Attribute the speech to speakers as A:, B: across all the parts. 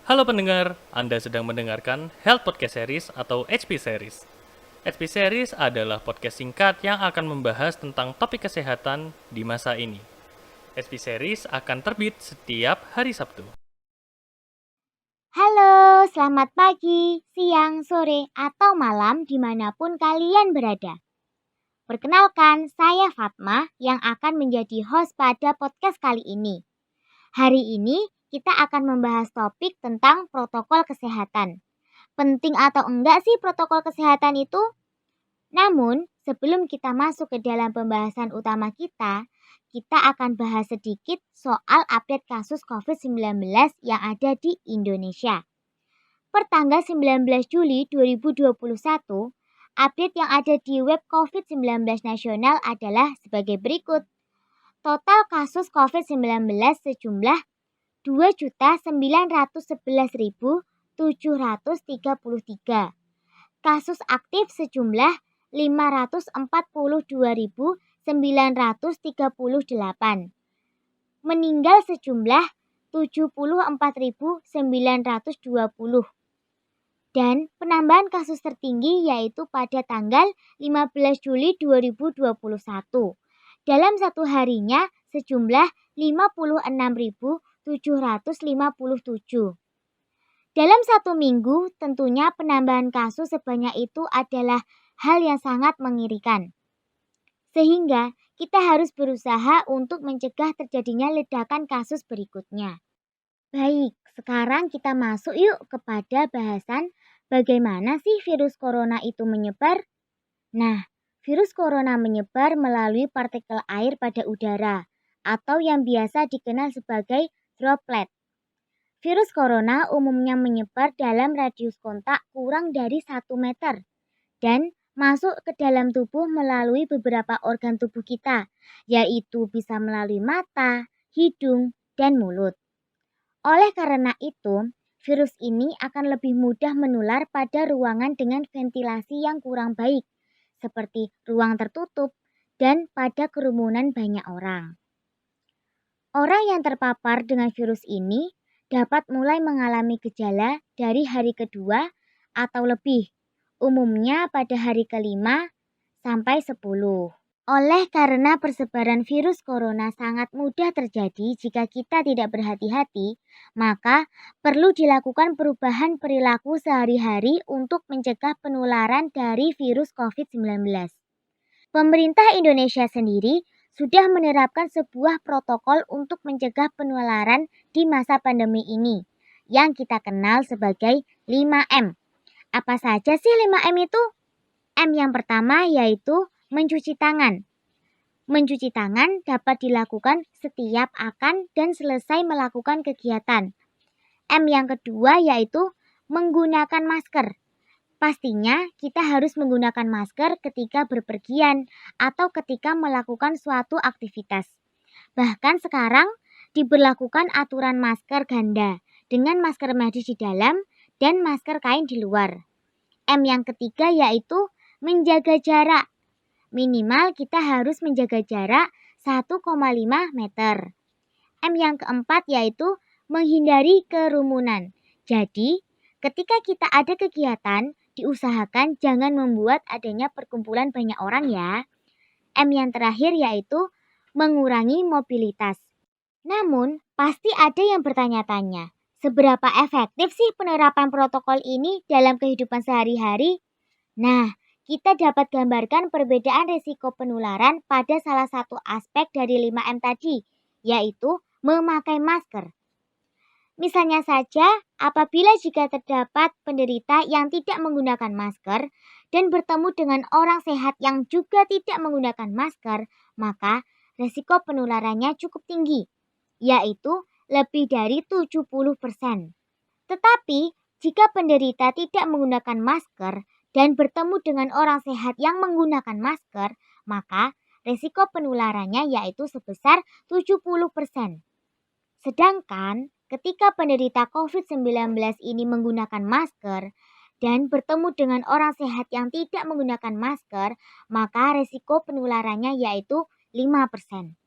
A: Halo pendengar, Anda sedang mendengarkan Health Podcast Series atau HP Series. HP Series adalah podcast singkat yang akan membahas tentang topik kesehatan di masa ini. HP Series akan terbit setiap hari Sabtu.
B: Halo, selamat pagi, siang, sore, atau malam dimanapun kalian berada. Perkenalkan, saya Fatma yang akan menjadi host pada podcast kali ini. Hari ini kita akan membahas topik tentang protokol kesehatan. Penting atau enggak sih protokol kesehatan itu? Namun, sebelum kita masuk ke dalam pembahasan utama kita akan bahas sedikit soal update kasus COVID-19 yang ada di Indonesia. Pertanggal 19 Juli 2021, update yang ada di web COVID-19 nasional adalah sebagai berikut. Total kasus COVID-19 sejumlah 2.911.733. Kasus aktif sejumlah 542.938. Meninggal sejumlah 74.920. Dan penambahan kasus tertinggi yaitu pada tanggal 15 Juli 2021. Dalam satu harinya sejumlah 56.757. Dalam satu minggu tentunya penambahan kasus sebanyak itu adalah hal yang sangat mengerikan. Sehingga kita harus berusaha untuk mencegah terjadinya ledakan kasus berikutnya. Baik, sekarang kita masuk yuk kepada bahasan bagaimana sih virus corona itu menyebar? Nah, virus corona menyebar melalui partikel air pada udara atau yang biasa dikenal sebagai droplet. Virus corona umumnya menyebar dalam radius kontak kurang dari 1 meter dan masuk ke dalam tubuh melalui beberapa organ tubuh kita, yaitu bisa melalui mata, hidung, dan mulut. Oleh karena itu, virus ini akan lebih mudah menular pada ruangan dengan ventilasi yang kurang baik, seperti ruang tertutup dan pada kerumunan banyak orang. Orang yang terpapar dengan virus ini dapat mulai mengalami gejala dari hari kedua atau lebih, umumnya pada hari kelima sampai 10. Oleh karena persebaran virus corona sangat mudah terjadi jika kita tidak berhati-hati, maka perlu dilakukan perubahan perilaku sehari-hari untuk mencegah penularan dari virus COVID-19. Pemerintah Indonesia sendiri sudah menerapkan sebuah protokol untuk mencegah penularan di masa pandemi ini, yang kita kenal sebagai 5M. Apa saja sih 5M itu? M yang pertama yaitu mencuci tangan. Mencuci tangan dapat dilakukan setiap akan dan selesai melakukan kegiatan. M yang kedua yaitu menggunakan masker. Pastinya kita harus menggunakan masker ketika berpergian atau ketika melakukan suatu aktivitas. Bahkan sekarang diberlakukan aturan masker ganda dengan masker medis di dalam dan masker kain di luar. M yang ketiga yaitu menjaga jarak. Minimal kita harus menjaga jarak 1,5 meter. M yang keempat yaitu menghindari kerumunan. Jadi, ketika kita ada kegiatan, diusahakan jangan membuat adanya perkumpulan banyak orang ya. M yang terakhir yaitu mengurangi mobilitas. Namun, pasti ada yang bertanya-tanya, seberapa efektif sih penerapan protokol ini dalam kehidupan sehari-hari? Nah, kita dapat gambarkan perbedaan risiko penularan pada salah satu aspek dari 5M tadi, yaitu memakai masker. Misalnya saja, apabila jika terdapat penderita yang tidak menggunakan masker dan bertemu dengan orang sehat yang juga tidak menggunakan masker, maka risiko penularannya cukup tinggi, yaitu lebih dari 70%. Tetapi, jika penderita tidak menggunakan masker dan bertemu dengan orang sehat yang menggunakan masker, maka risiko penularannya yaitu sebesar 70%. Sedangkan ketika penderita COVID-19 ini menggunakan masker dan bertemu dengan orang sehat yang tidak menggunakan masker, maka risiko penularannya yaitu 5%.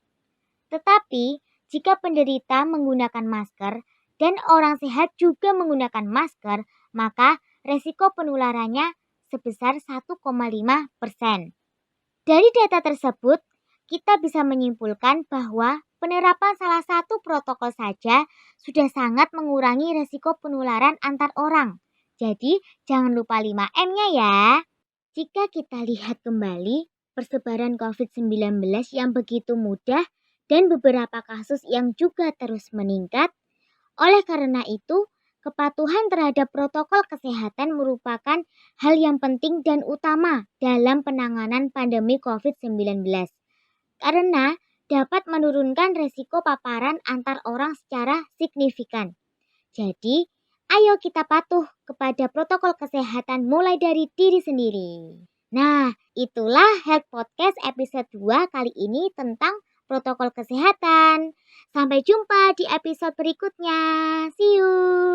B: Tetapi, jika penderita menggunakan masker dan orang sehat juga menggunakan masker, maka resiko penularannya sebesar 1,5%. Dari data tersebut, kita bisa menyimpulkan bahwa penerapan salah satu protokol saja sudah sangat mengurangi resiko penularan antar orang. Jadi, jangan lupa 5M-nya ya. Jika kita lihat kembali, persebaran COVID-19 yang begitu mudah dan beberapa kasus yang juga terus meningkat, oleh karena itu, kepatuhan terhadap protokol kesehatan merupakan hal yang penting dan utama dalam penanganan pandemi COVID-19 karena dapat menurunkan resiko paparan antar orang secara signifikan. Jadi, ayo kita patuh kepada protokol kesehatan mulai dari diri sendiri. Nah, itulah Health Podcast episode 2 kali ini tentang protokol kesehatan. Sampai jumpa di episode berikutnya. See you!